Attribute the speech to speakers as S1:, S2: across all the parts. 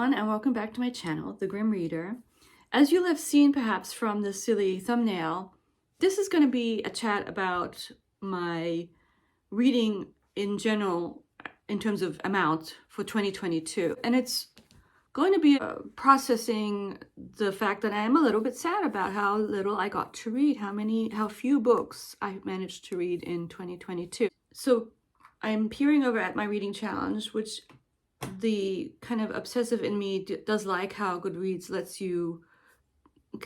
S1: everyone, and welcome back to my channel, The Grim Reader. As you'll have seen perhaps from the silly thumbnail, this is going to be a chat about my reading in general in terms of amount for 2022. And it's going to be processing the fact that I am a little bit sad about how little I got to read, how few books I managed to read in 2022. So I'm peering over at my reading challenge, which the kind of obsessive in me does like how Goodreads lets you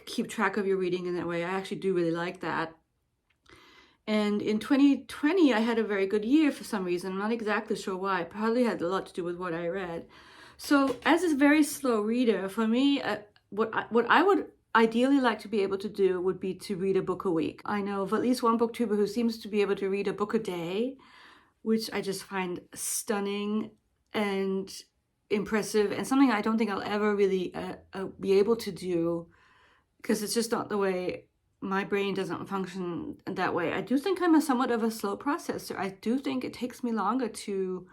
S1: keep track of your reading in that way. I actually do really like that. And in 2020, I had a very good year for some reason. I'm not exactly sure why. It probably had a lot to do with what I read. So as a very slow reader, for me, what I would ideally like to be able to do would be to read a book a week. I know of at least one booktuber who seems to be able to read a book a day, which I just find stunning and impressive, and something I don't think I'll ever really be able to do, because it's just not the way my brain doesn't function that way. I do think I'm somewhat of a slow processor. I do think it takes me longer to,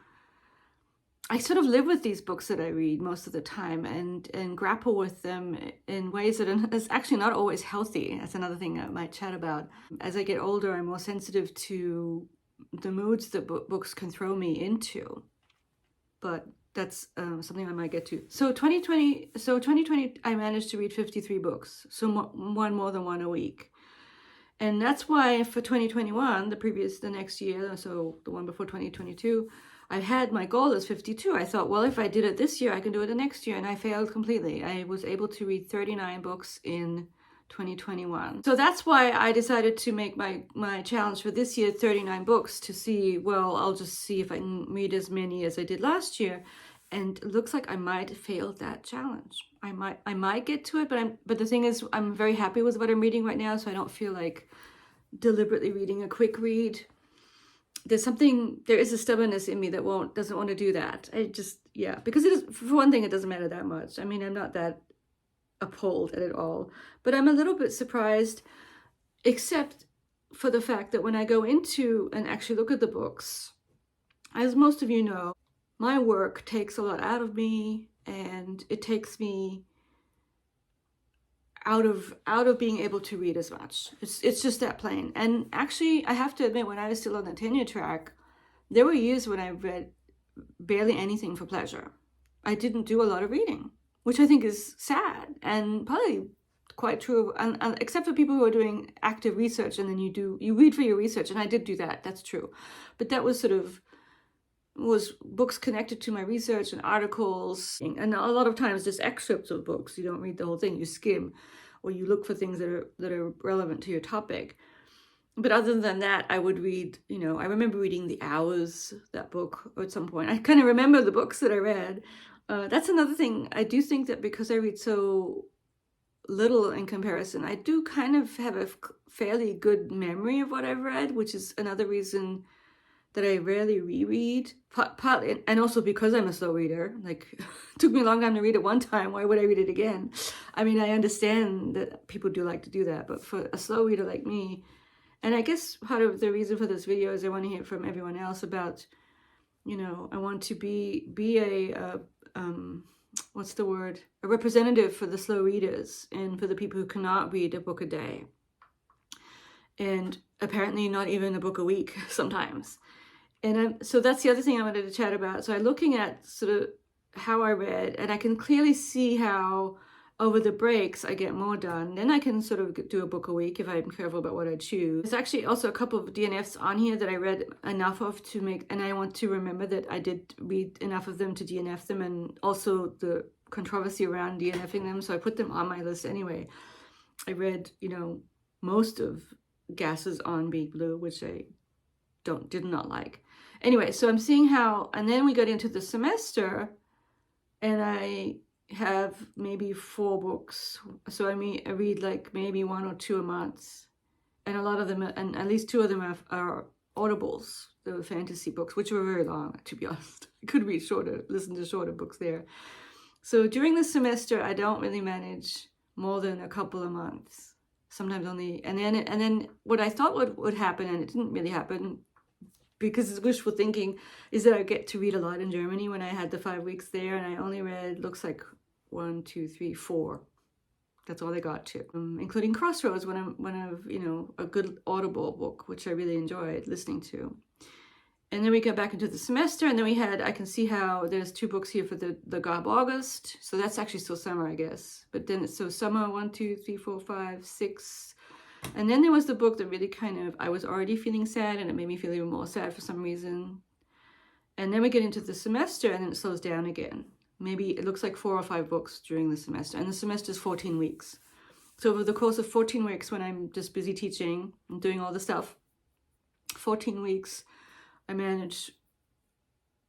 S1: I sort of live with these books that I read most of the time and grapple with them in ways that is actually not always healthy. That's another thing I might chat about. As I get older, I'm more sensitive to the moods that books can throw me into. But that's something I might get to. So 2020, I managed to read 53 books, so one more than one a week. And that's why for 2021, the next year, so the one before 2022, I had my goal as 52. I thought, well, if I did it this year, I can do it the next year. And I failed completely. I was able to read 39 books in 2021. So that's why I decided to make my challenge for this year 39 books, to see, well, I'll just see if I can read as many as I did last year. And it looks like I might fail that challenge. I might get to it, but the thing is, I'm very happy with what I'm reading right now, so I don't feel like deliberately reading a quick read. There is a stubbornness in me that doesn't want to do that. Because it is, for one thing, it doesn't matter that much. I mean, I'm not that appalled at it all, but I'm a little bit surprised, except for the fact that when I go into and actually look at the books, as most of you know, my work takes a lot out of me, and it takes me out of being able to read as much. It's just that plain. And actually, I have to admit, when I was still on the tenure track, there were years when I read barely anything for pleasure. I didn't do a lot of reading, which I think is sad and probably quite true, except for people who are doing active research, and then you read for your research, and I did do that. That's true, but that was was books connected to my research and articles, and a lot of times just excerpts of books. You don't read the whole thing, you skim, or you look for things that are relevant to your topic. But other than that, I would read, I remember reading The Hours, that book, at some point. I kind of remember the books that I read. That's another thing. I do think that because I read so little in comparison, I do kind of have a fairly good memory of what I've read, which is another reason that I rarely reread, partly, and also because I'm a slow reader. Like, it took me a long time to read it one time. Why would I read it again? I mean, I understand that people do like to do that, but for a slow reader like me, and I guess part of the reason for this video is I want to hear from everyone else about, I want to be a what's the word? A representative for the slow readers and for the people who cannot read a book a day. And apparently not even a book a week sometimes. And so that's the other thing I wanted to chat about. So I'm looking at sort of how I read, and I can clearly see how over the breaks I get more done. Then I can sort of do a book a week if I'm careful about what I choose. There's actually also a couple of DNFs on here that I read enough of to make, and I want to remember that I did read enough of them to DNF them, and also the controversy around DNFing them. So I put them on my list anyway. I read, most of Gass's On Big Blue, which I did not like. Anyway, so I'm seeing how, and then we got into the semester, and I have maybe 4 books. So I read like maybe 1 or 2 a month, and a lot of them, and at least 2 of them are audibles, the fantasy books, which were very long, to be honest. I could read listen to shorter books there. So during the semester, I don't really manage more than a couple of months. Sometimes only, and then what I thought would happen, and it didn't really happen, because it's wishful thinking, is that I get to read a lot in Germany when I had the 5 weeks there, and I only read, looks like 1, 2, 3, 4. That's all I got to, including Crossroads, one of a good Audible book, which I really enjoyed listening to. And then we got back into the semester, and then we had, I can see how there's 2 books here for the Gob August. So that's actually still summer, I guess. But then it's so summer, 1, 2, 3, 4, 5, 6. And then there was the book that really kind of, I was already feeling sad, and it made me feel even more sad for some reason. And then we get into the semester, and then it slows down again. Maybe it looks like 4 or 5 books during the semester. And the semester is 14 weeks. So over the course of 14 weeks, when I'm just busy teaching and doing all the stuff, 14 weeks, I managed,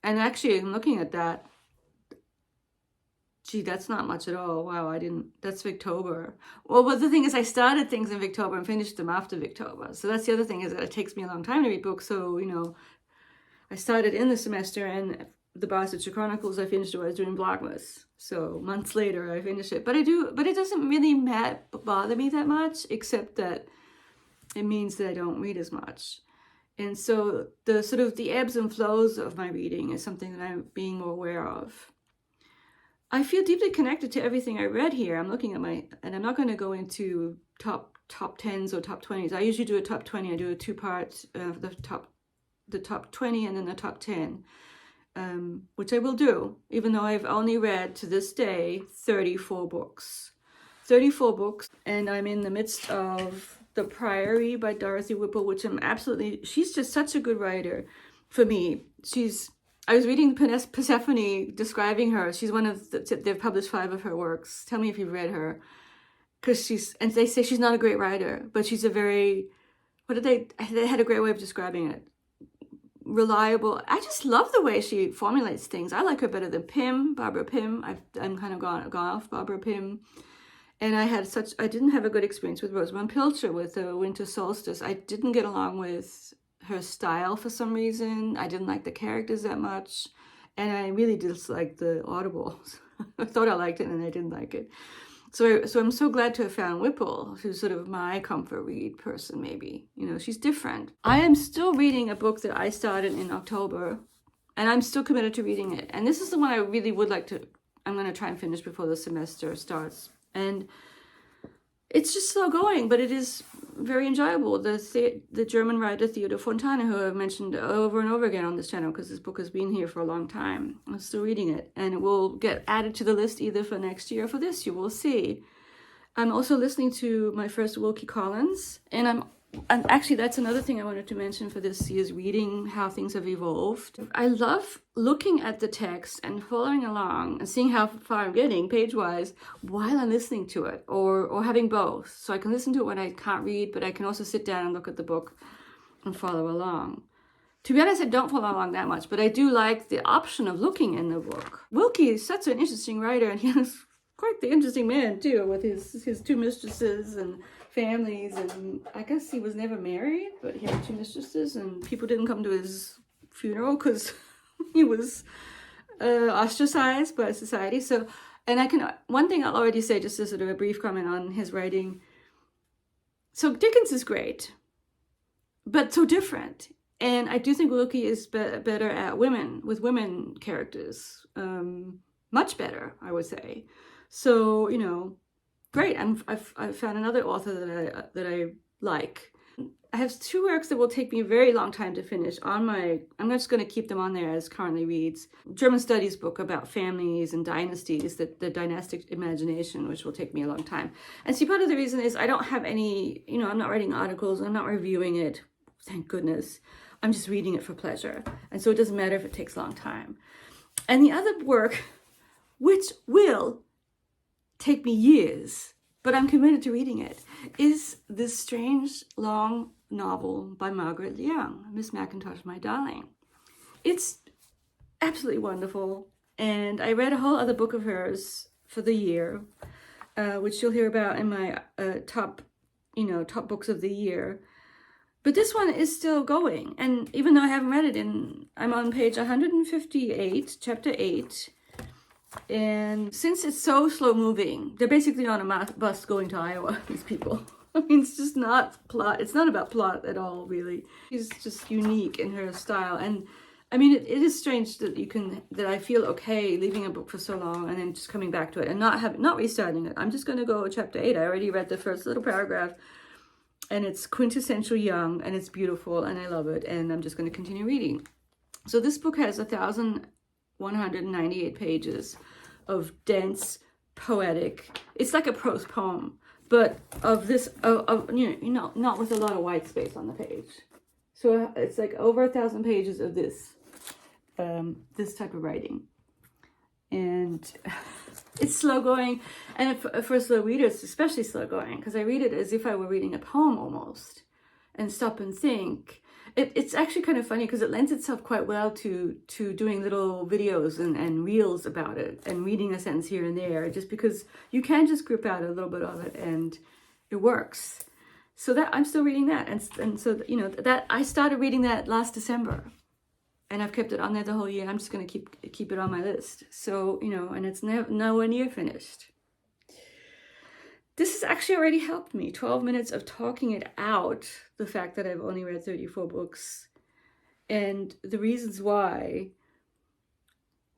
S1: and actually I'm looking at that, gee, that's not much at all. Wow, that's Victober. Well, but the thing is, I started things in Victober and finished them after Victober. So that's the other thing, is that it takes me a long time to read books. So, I started in the semester, and the Barsetshire Chronicles, I finished when I was doing Vlogmas. So months later, I finished it. But it doesn't really bother me that much, except that it means that I don't read as much. And so the sort of the ebbs and flows of my reading is something that I'm being more aware of. I feel deeply connected to everything I read here. I'm looking at and I'm not going to go into top 10s or top 20s. I usually do a top 20. I do a 2-part of the top 20 and then the top 10, which I will do, even though I've only read to this day 34 books. 34 books, and I'm in the midst of The Priory by Dorothy Whipple, which she's just such a good writer for me. I was reading Persephone, describing her. She's they've published 5 of her works. Tell me if you've read her. And they say she's not a great writer, but she's they had a great way of describing it. Reliable. I just love the way she formulates things. I like her better than Barbara Pym. I'm kind of gone off Barbara Pym. And I didn't have a good experience with Rosamund Pilcher with the Winter Solstice. I didn't get along with her style for some reason. I didn't like the characters that much. And I really disliked the Audibles. I thought I liked it and I didn't like it. So I'm so glad to have found Whipple, who's sort of my comfort read person, maybe. She's different. I am still reading a book that I started in October, and I'm still committed to reading it. And this is the one I really would like to, I'm going to try and finish before the semester starts. And it's just slow going, but it is very enjoyable. The German writer Theodor Fontane, who I've mentioned over and over again on this channel, because this book has been here for a long time. I'm still reading it, and it will get added to the list either for next year or for this year. We'll see. I'm also listening to my first Wilkie Collins, and actually, that's another thing I wanted to mention for this year's reading, how things have evolved. I love looking at the text and following along and seeing how far I'm getting page-wise while I'm listening to it, or having both. So I can listen to it when I can't read, but I can also sit down and look at the book and follow along. To be honest, I don't follow along that much, but I do like the option of looking in the book. Wilkie is such an interesting writer, and he's quite the interesting man, too, with his 2 mistresses and families, and I guess he was never married, but he had 2 mistresses, and people didn't come to his funeral because he was ostracized by society. So, and one thing I'll already say, just as sort of a brief comment on his writing. So Dickens is great, but so different, and I do think Wilkie is better at women characters, much better, I would say. So, great. I've found another author that I like. I have 2 works that will take me a very long time to finish I'm just going to keep them on there as currently reads. German studies book about families and dynasties, the dynastic imagination, which will take me a long time. And see, part of the reason is I don't have any, I'm not writing articles, I'm not reviewing it, thank goodness. I'm just reading it for pleasure. And so it doesn't matter if it takes a long time. And the other work, which will take me years, but I'm committed to reading it, is this strange long novel by Margaret Young, Miss Mackintosh, My Darling. It's absolutely wonderful, and I read a whole other book of hers for the year, which you'll hear about in my top books of the year. But this one is still going, and even though I haven't read it I'm on page 158, chapter 8. And since it's so slow moving, they're basically on a bus going to Iowa, these people. I mean, it's just not plot. It's not about plot at all, really. She's just unique in her style. And I mean, it is strange that that I feel okay leaving a book for so long and then just coming back to it and not restarting it. I'm just going to go chapter 8. I already read the first little paragraph, and it's quintessential young, and it's beautiful, and I love it. And I'm just going to continue reading. So this book has 1,198 pages of dense, poetic. It's like a prose poem, but of this, not with a lot of white space on the page. So it's like over 1,000 pages of this, this type of writing, and it's slow going. And for a slow reader, it's especially slow going because I read it as if I were reading a poem almost, and stop and think. It's actually kind of funny because it lends itself quite well to doing little videos and reels about it and reading a sentence here and there, just because you can just grip out a little bit of it and it works. So that I'm still reading that, and so that I started reading that last December, and I've kept it on there the whole year. I'm just going to keep it on my list. So and it's nowhere near finished. This has actually already helped me. 12 minutes of talking it out, the fact that I've only read 34 books and the reasons why.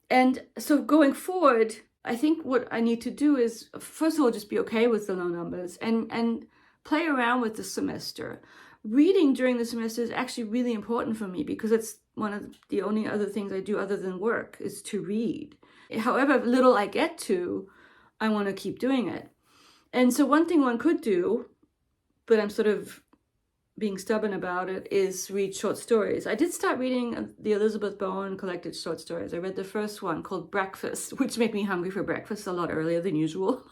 S1: And so going forward, I think what I need to do is, first of all, just be okay with the low numbers and play around with the semester. Reading during the semester is actually really important for me because it's one of the only other things I do other than work is to read. However little I get to, I want to keep doing it. And so one thing one could do, but I'm sort of being stubborn about it, is read short stories. I did start reading the Elizabeth Bowen collected short stories. I read the first one called Breakfast, which made me hungry for breakfast a lot earlier than usual.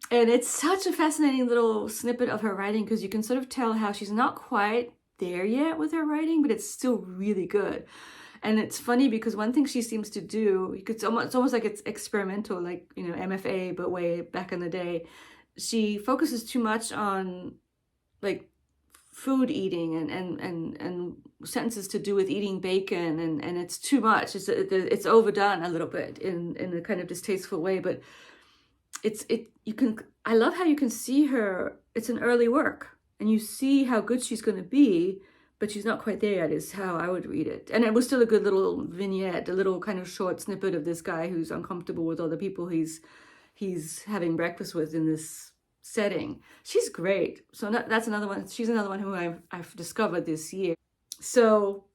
S1: And it's such a fascinating little snippet of her writing because you can sort of tell how she's not quite there yet with her writing, but it's still really good. And it's funny because one thing she seems to do, it's almost like it's experimental, like, MFA, but way back in the day. She focuses too much on like food eating and sentences to do with eating bacon, and it's too much. It's overdone a little bit in a kind of distasteful way, but I love how you can see her. It's an early work and you see how good she's going to be, but she's not quite there yet, is how I would read it. And it was still a good little vignette, a little kind of short snippet of this guy who's uncomfortable with all the people he's having breakfast with in this setting. She's great. So that's another one. She's another one who I've discovered this year. So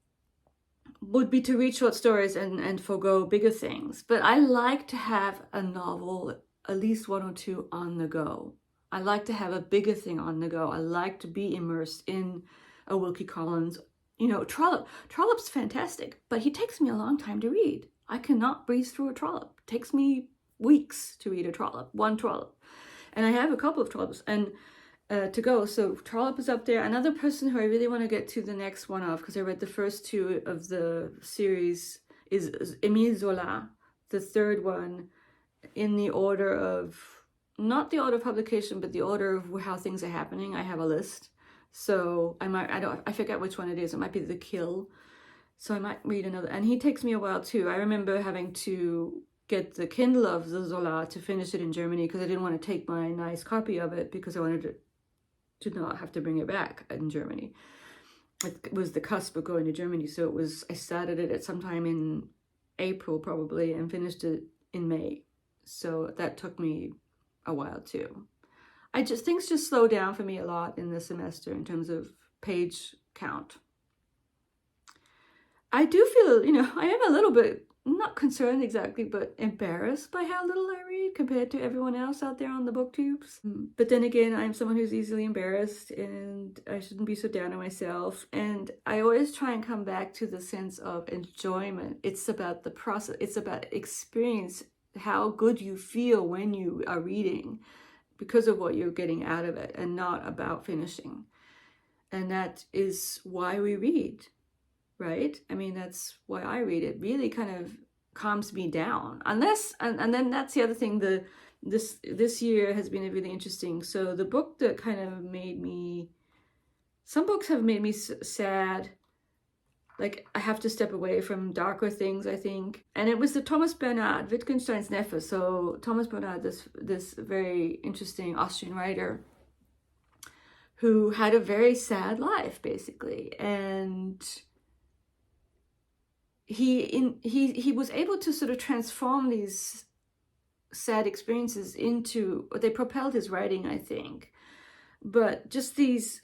S1: would be to read short stories and forego bigger things. But I like to have a novel, at least one or two on the go. I like to have a bigger thing on the go. I like to be immersed in a Wilkie Collins. Trollope's fantastic, but he takes me a long time to read. I cannot breeze through a Trollope. It takes me weeks to read one Trollope. And I have a couple of Trollops and to go. So Trollope is up there. Another person who I really want to get to the next one of, because I read the first two of the series, is Émile Zola, the third one, in the order of, not the order of publication, but the order of how things are happening. I have a list. So I forget which one it is. It might be The Kill. So I might read another. And he takes me a while too. I remember having to get the Kindle of the Zola to finish it in Germany because I didn't want to take my nice copy of it because I wanted to not have to bring it back in Germany. It was the cusp of going to Germany. So I started it at sometime in April probably and finished it in May. So that took me a while too. Things just slow down for me a lot in the semester in terms of page count. I do feel, I am a little bit, not concerned exactly, but embarrassed by how little I read compared to everyone else out there on the booktubes. But then again, I'm someone who's easily embarrassed and I shouldn't be so down on myself. And I always try and come back to the sense of enjoyment. It's about the process. It's about experience, how good you feel when you are reading, because of what you're getting out of it, and not about finishing. And that is why we read, right? I mean, that's why I read. It really kind of calms me down. Unless, and then that's the other thing, this year has been really interesting. So the book that kind of some books have made me sad. Like, I have to step away from darker things, I think. And it was the Thomas Bernhard, Wittgenstein's Neffe. So Thomas Bernhard, this very interesting Austrian writer, who had a very sad life, basically. And he was able to sort of transform these sad experiences into, they propelled his writing, I think. But just these,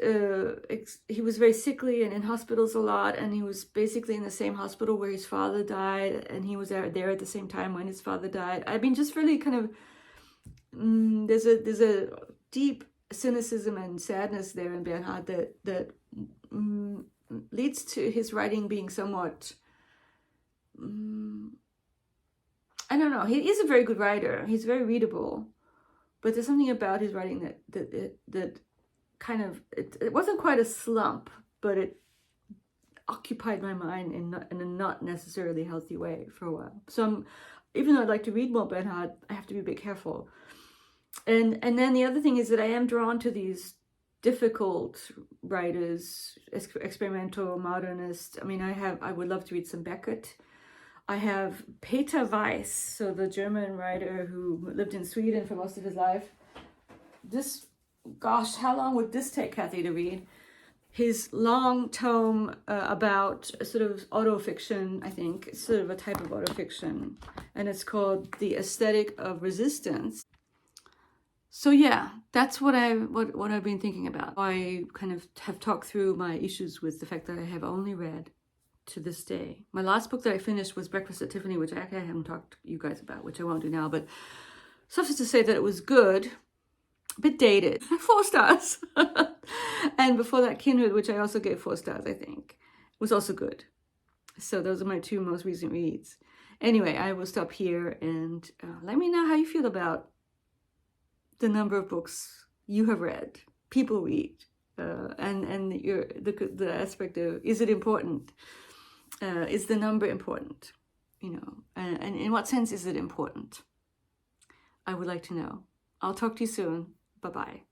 S1: he was very sickly and in hospitals a lot, and he was basically in the same hospital where his father died, and he was there at the same time when his father died. I mean, just really kind of, there's a deep cynicism and sadness there in Bernhard that leads to his writing being somewhat, I don't know. He is a very good writer. He's very readable. But there's something about his writing that kind of, it wasn't quite a slump, but it occupied my mind in a not necessarily healthy way for a while. So even though I'd like to read more Bernhard, I have to be a bit careful. And then the other thing is that I am drawn to these difficult writers, experimental, modernist. I mean, I would love to read some Beckett. I have Peter Weiss, so the German writer who lived in Sweden for most of his life. This, gosh, how long would this take, Kathy, to read? His long tome about a sort of autofiction, I think. It's sort of a type of autofiction. And it's called The Aesthetic of Resistance. So yeah, that's what I've been thinking about. I kind of have talked through my issues with the fact that I have only read, to this day. My last book that I finished was Breakfast at Tiffany, which I haven't talked to you guys about, which I won't do now, but suffice to say that it was good, a bit dated, 4 stars. And before that, Kindred, which I also gave 4 stars, I think, was also good. So those are my 2 most recent reads. Anyway, I will stop here and let me know how you feel about the number of books you have read, people read, and the aspect of, is it important? Is the number important? You know, and in what sense is it important? I would like to know. I'll talk to you soon. Bye-bye.